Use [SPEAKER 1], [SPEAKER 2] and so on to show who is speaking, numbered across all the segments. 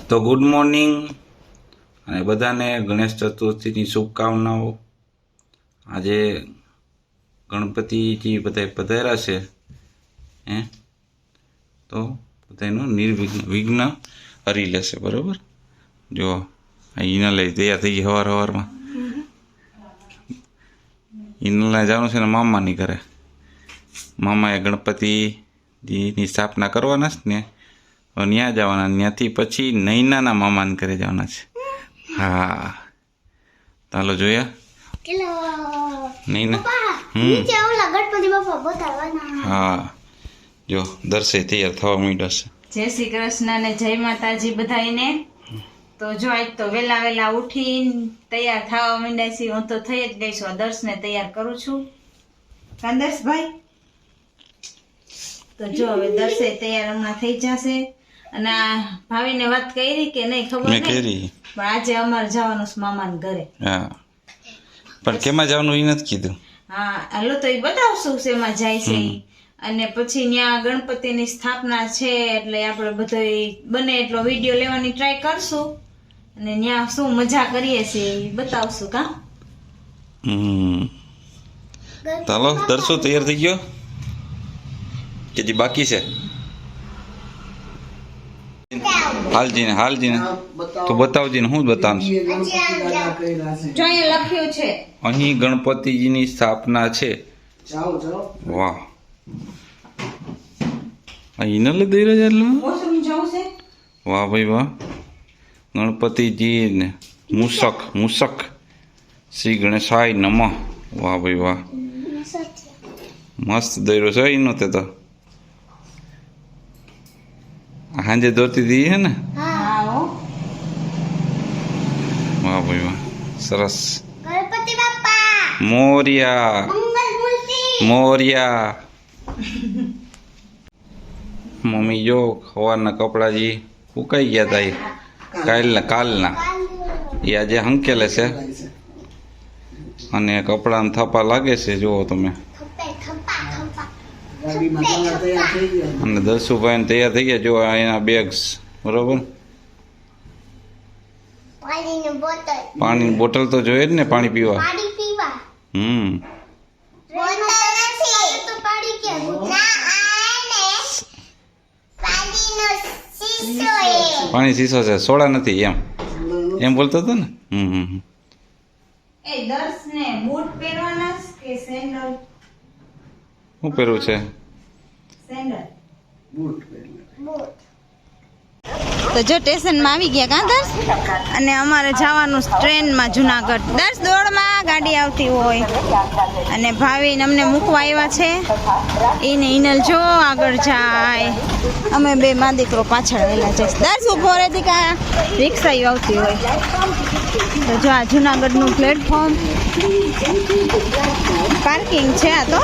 [SPEAKER 1] તો good morning અને બધાને ગણેશ ચતુર્થીની શુભકામનાઓ। આજે ગણપતિજી બધા પધાર્યા છે તો બધાનું વિઘ્ન હરી લેશે, બરાબર। જો ઈના લઈ તૈયાર થઈ ગઈ સવારમાં। ઈનલા જવાનું છે ને મામાની ઘરે। મામાએ ગણપતિજીની સ્થાપના કરવાના છે ને, ત્યાં જવાના, ત્યાંથી પછી નૈનાના મામાને ઘરે જવાના છે। હા, ચાલો જોયા નૈના। હા, જો દર્શે તૈયાર થવા માંડ્યા છે।
[SPEAKER 2] જય શ્રી કૃષ્ણ ને જય માતાજી બધાને। તો જો આજ તો વેલા ઉઠીને તૈયાર થવા માંડ્યા છીએ। હું તો થઈ જ ગઈ છું, દર્શને તૈયાર કરું છું। કાંદર્શભાઈ તો જો હવે દર્શે તૈયાર હમણાં થઈ જશે। અને આ ભાવીને વાત કરી કે નહીં ખબર નહીં, પણ આજે અમારે જવાનું છે મામાના ઘરે।
[SPEAKER 1] હા, પણ કેમાં જવાનું એ નથી કીધું।
[SPEAKER 2] હા, હાલો તો એ બતાવશું શેમાં જાય છે ઈ। અને પછી ત્યાં ગણપતિની સ્થાપના છે એટલે આપણે બધો બને એટલો વિડીયો લેવાની ટ્રાય કરશું અને ત્યાં શું મજા કરીએ છીએ એ બતાવશું। કા
[SPEAKER 1] ચાલો દર્શો તૈયાર થઈ ગયો કે જે બાકી છે? હાલજીને તો બતાવજીને હું બતાવું છું।
[SPEAKER 2] જો અહીંયા લખ્યું છે
[SPEAKER 1] અહીં ગણપતિજીની સ્થાપના છે। વાહ, અહીં ન દઈ રહ્યા એટલે વાહ ભાઈ વાહ। ગણપતિજી ને મૂષક શ્રી ગણેશાય નમઃ। વાહ ભાઈ વાહ, મસ્ત દોર્યો છે એનો તે તો। હાંજે દોરતી હતી હે ને? વાહ ભાઈ વાહ, સરસ।
[SPEAKER 3] ગણપતિ બાપા
[SPEAKER 1] મોર્યા। મમ્મી જો સવારના કપડા જે સુકાઈ ગયા હતા કાલના એ આજે હંકેલે છે અને કપડાને થપ્પા લાગે છે, જુઓ તમે। અને દર્શુભાઈ તૈયાર થઈ ગયા, જો એના બેગ્સ, બરોબર। પાણીની બોટલ તો જોઈએ જ ને પાણી પીવા। પાણી શીશો છે, સોડા નથી એમ બોલતો હતો ને।
[SPEAKER 2] એ દર્શને બૂટ પહેરવાના કે સેન્ડલ?
[SPEAKER 1] શું પહેરવું છે?
[SPEAKER 2] Sandal boot. તો જો સ્ટેશનમાં આવી ગયા કા દર્શ, અને અમારે જવાનું ટ્રેનમાં જુનાગઢ। દર્શ દોડમાં ગાડી આવતી હોય અને ભાવિને અમને મૂકવા આવ્યા છે। એને ઈનલ જો આગળ જાય, અમે બે માં દીકરો પાછળ વેલા જઈશ। દર્શ ઉભો રહે દીકા, રિક્ષા આવતી હોય। તો જો આ જુનાગઢનું પ્લેટફોર્મ પાર્કિંગ છે, આ તો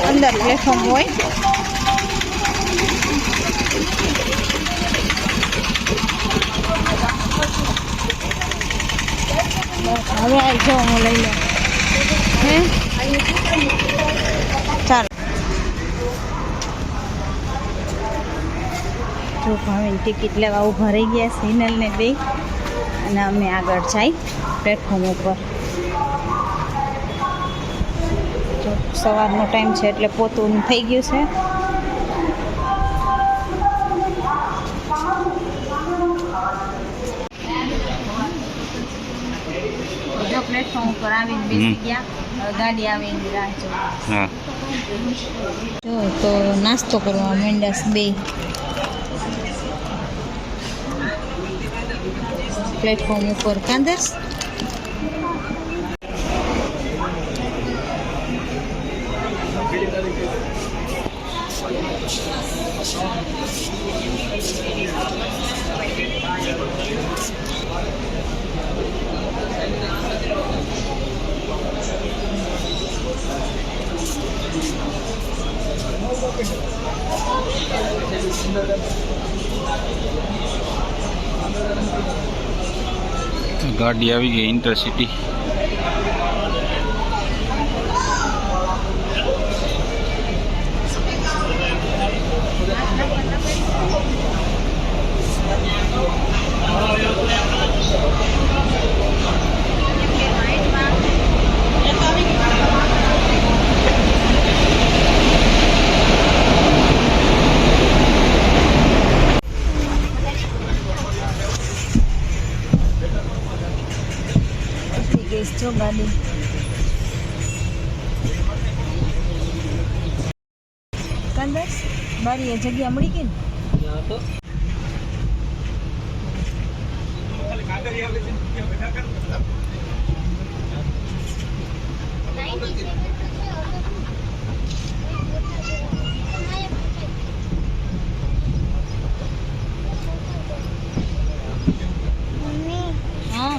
[SPEAKER 2] અંદર પ્લેટફોર્મ હોય। હવે આવી જાઓ, હું લઈ લઉં હે, ચાલો। જો ભાવીને ટિકિટ લેવા ઊભા રહી ગયા સિનલ ને બે, અને અમે આગળ જાય પ્લેટફોર્મ ઉપર। જો સવારનો ટાઈમ છે એટલે પોતું થઈ ગયું છે। જો પ્લેટફોર્મ ઉપર આવીને બેસી ગયા, ગાડી આવીને રાહ જોઈ। જો તો નાસ્તો કરવા માંડ્યા બે પ્લેટફોર્મ ઉપર। કાંદર્સ
[SPEAKER 1] ગાડી આવી ગઈ ઇન્ટરસિટી।
[SPEAKER 2] ગઈ જો ગાડી. કંદસ બારી એ જગ્યા મળી ગઈ ને. હા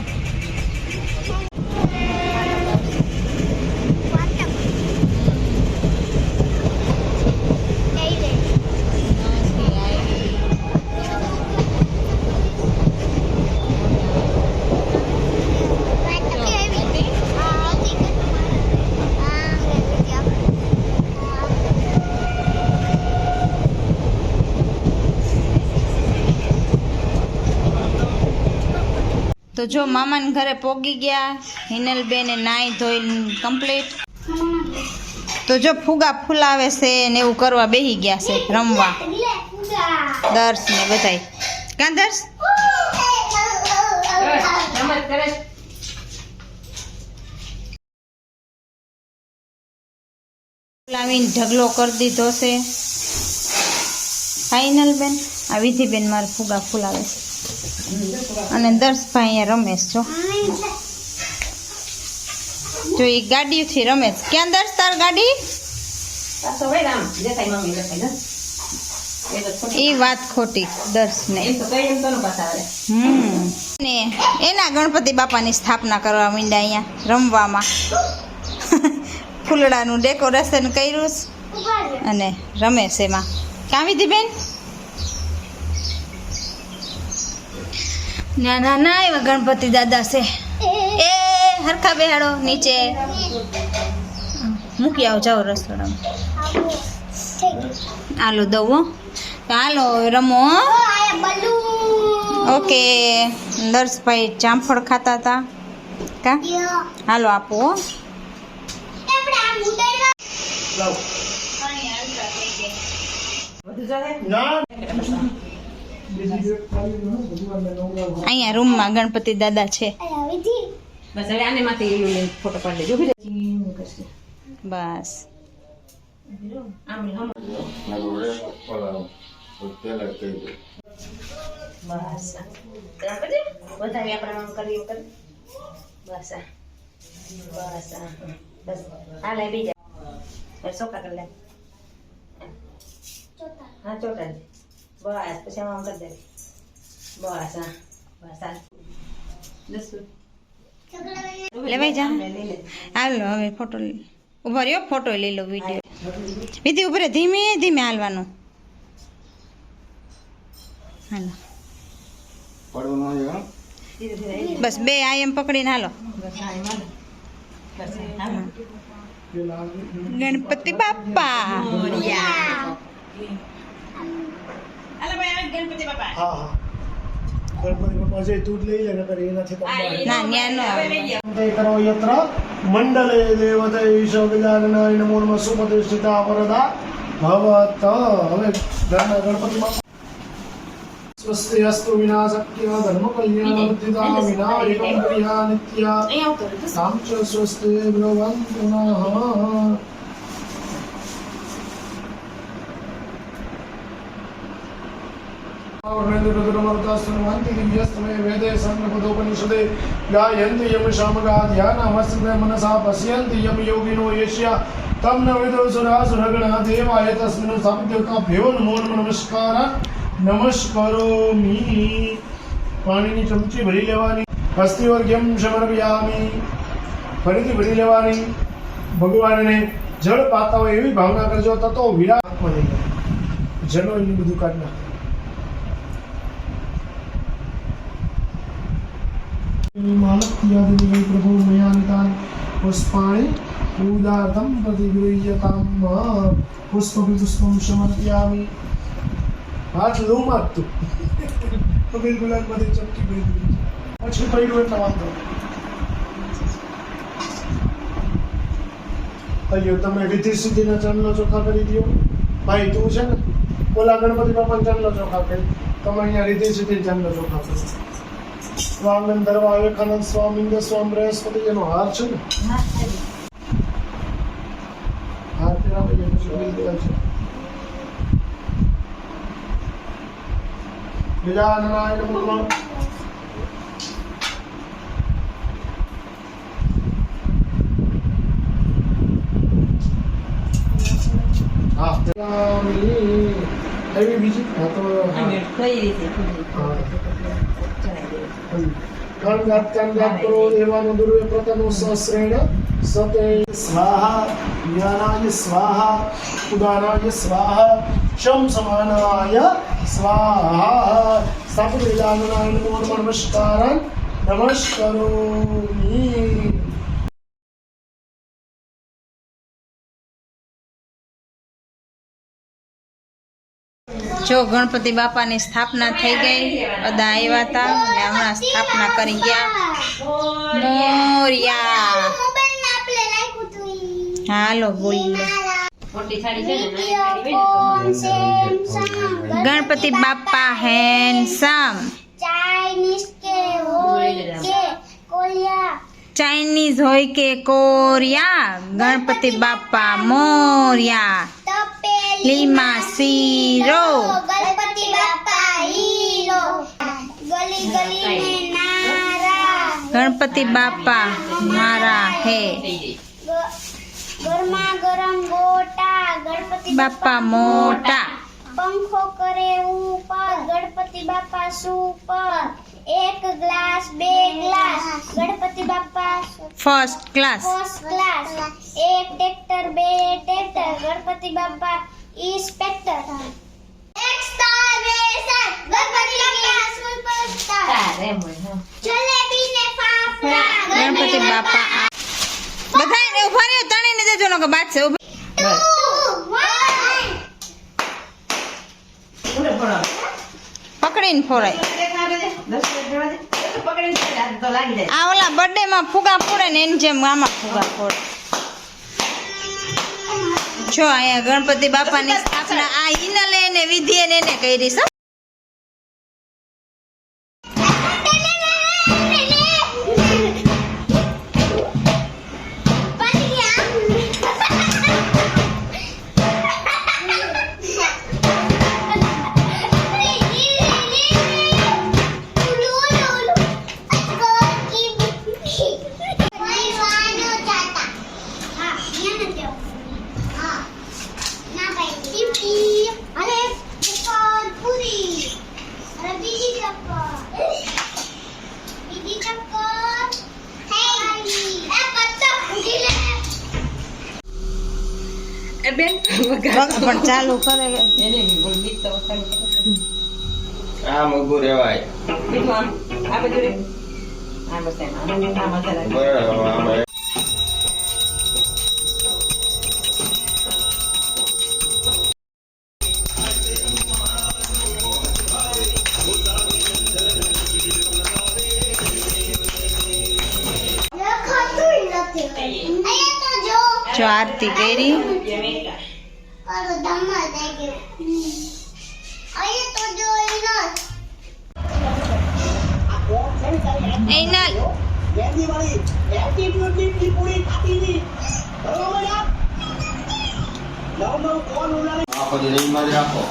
[SPEAKER 2] તો જો મામાને ઘરે પોગી ગયા. હિનલબેને નાઈ ધોઈ કમ્પ્લીટ. તો જો ફુગા ફૂલાવે છે ને એવું કરવા બેહી ગયા છે રમવા. દર્શ ને બધાય કાં દર્શ ફૂલાવીને ઢગલો કરી દીધો છે. ફાઇનલ બેન આ વિધિબેન મારે ફુગા ફૂલાવે છે અને દર્શભાઈ અહીંયા રમેશ જો એ ગાડીથી રમેશ. ક્યાં દર્શ તાર ગાડી? એ વાત ખોટી દર્શ ને. ને એના ગણપતિ બાપાની સ્થાપના કરવા માંડ્યા અહીંયા રમવામાં. ફૂલડાનું ડેકોરેશન કર્યું અને રમેશ એમાં. ક્યાં વિધિબેન? ના ના ના એવા ગણપતિ દાદા છે. એ હરખા બેહાડો નીચે મૂકી આવો જાઓ રસોડામાં. હાલો દઉં હાલો રમો. ઓકે દર્શભાઈ જામફળ ખાતા હતા કા હાલો આપો. અહીંયા રૂમમાં ગણપતિ દાદા છે.
[SPEAKER 4] બસ હવે આને માથે એનું ફોટો પાડી લેજો.
[SPEAKER 2] બસ
[SPEAKER 4] બસ વધારે આપણે આમ કરીએ કરી બસ બસ બસ હાલે બીજા સોકા કરી લે. હા ચોટા બસ પછી આમ કરી દે. બસ હા બસ હાલ
[SPEAKER 2] લેવાઈ જા. હાલો હવે ફોટો ઉભા રહ્યો ફોટો લઈ લો વિડીયો. વિધિ ઉભરે ધીમે ધીમે હાલવાનું. હાલો બસ બે આયમ પકડીને હાલો. ગણપતિ બાપા
[SPEAKER 4] ગણપતિ બાપા
[SPEAKER 5] હા ગણપતિ બાપા છે તું જ લઈ લે નકર એનાથી તો
[SPEAKER 2] ના ન્યા નો આવે.
[SPEAKER 5] તે કરો યત્ર મંડલે દેવતૈ ગજાનનાય નમો નમઃ સુપ્રતિષ્ઠિતા વરદા ભવત. હવે ઘરના ગણપતિ બાપા સ્વસ્તિ અસ્તુ વિનાશક્ય ધર્મ કલ્યાણ બુદ્ધિતા વિનાયકં પ્રિયા નિત્યા સામ ચ સ્વસ્તિ ભગવન્તુ નઃ. वेदे संगपदोपनिषदे गायन्ति यम शामगा ध्यानमस्ते मनसा पश्यन्ति यम योगिनो येष्या तम न विदुसुरासुरगणा देवाय तस्मिन् सप्तकाभ्यो नमो नमस्कार नमस्करोमि. પાણીની ચમચી ભરી લેવાની. હસ્તિવર્ગ્યમ સમર્પયામિ. ફરીથી ભરી લેવાની. ભગવાનને જળ પાતા હોય એવી ભાવના કરજો. તતો વિરાટમાં થઈ જાય જલો એની બધું કાઢી નાખે. मालक्यादिनी प्रभु मयानितान पुष्पाणि पूजार्थं प्रतिगृह्यताम. पुष्पं समर्पयामि. हाथ लो मत તું તો બિલકુલ જ બધી ચમકી ગઈ પછી પડ્યું એટલે વાંધો. અయ్యో તમે રીતિ સિદ્ધિના ચંદલો ચોખા કરી દો ભાઈ. તું છે ને ઓલા ગણપતિ બાપાના ચંદલો ચોખા કરી તમે અહીંયા રીતિ સિદ્ધિ ચંદલો ચોખા કરો. સ્વાંગન ધરવા વિવેકાનંદ સ્વામિંદ સ્વામ બૃહસ્પતિ એનો હાર છે ને હાર પહેરાવી દે પછી લઈ દેવાય છે ગજાનનાય નમઃ હા એવી બીજી હા તો
[SPEAKER 4] કઈ રીતે
[SPEAKER 5] કંગાત કરો દેવાનો દુર્વે પ્રતનો સહસ્રેણ સતે સ્વાહા જ્ઞાનાય સ્વાહા ઉદાનાય સ્વાહા શમ સમાનાય સ્વાહા સ્થાપિત ગજાનનાય નમો નમસ્કારં નમસ્કારોમિ
[SPEAKER 2] જો ગણપતિ બાપાની સ્થાપના થઈ ગઈ બધા આવ્યા હતા અને હમણાં સ્થાપના કરી ગયા મોરિયા
[SPEAKER 3] મોબાઈલમાં આપણે રાખ્યું તું ઈ.
[SPEAKER 2] હાલો બોલી લો
[SPEAKER 4] મોટી સાડી છે ને નાની સાડી હોય ને તો
[SPEAKER 2] ગણપતિ બાપા હેન્ડસમ
[SPEAKER 3] ચાઇનીઝ કે હોય કે કોરિયા
[SPEAKER 2] ચાઇનીઝ હોય કે કોરિયા ગણપતિ બાપા મોરિયા
[SPEAKER 3] તપેલી
[SPEAKER 2] લીમાં શીરો
[SPEAKER 3] ગણપતિ બાપા હીરો ગલી ગલી में नारा
[SPEAKER 2] ગણપતિ બાપા મારા હે
[SPEAKER 3] ગરમા ગરમ ગોટા ગણપતિ
[SPEAKER 2] બાપા મોટા
[SPEAKER 3] पंखो करे ऊपर गणपति बापा सुपर एक ग्लास बे ग्लास गणपति बापा
[SPEAKER 2] ફર્સ્ટ ક્લાસ
[SPEAKER 3] फर्स्ट क्लास एक ट्रैक्टर बे ट्रैक्टर गणपति बापा इंस्पेक्टर एक स्टार रेसर गणपति बापा सुपरस्टार
[SPEAKER 4] તારે એમ હોય હા
[SPEAKER 3] जलेबी ने फाफड़ा
[SPEAKER 2] ગણપતિ બાપા બધાને ઉભા રહ્યો તણીને દેજો નો કે બાદ છે
[SPEAKER 4] બસ ઉડે પડો
[SPEAKER 2] પકડીને ફોડાય
[SPEAKER 4] 10 મિનિટ જવા દે તો પકડીને ચાલ તો લાગી જાય
[SPEAKER 2] આ ઓલા બર્થડે માં ફુગા ફોડે ને એની જેમ આમાં ફુગા ફોડે જો અહીંયા ગણપતિ બાપાની સ્થાપના આ ઈનલે ને વિધિએ ને એને કરી છે
[SPEAKER 4] એ બેન
[SPEAKER 2] પણ ચાલુ કરે
[SPEAKER 4] એને ગીત તો ચાલુ કરો
[SPEAKER 1] આમ ઊભું રહેવાય
[SPEAKER 4] બીજું આમ આ બધું રે આ બસ એમ આ મજા લાગે
[SPEAKER 1] બરાબર
[SPEAKER 2] જો આરતી કરી એના
[SPEAKER 1] આખો દી રવિવારે રાખો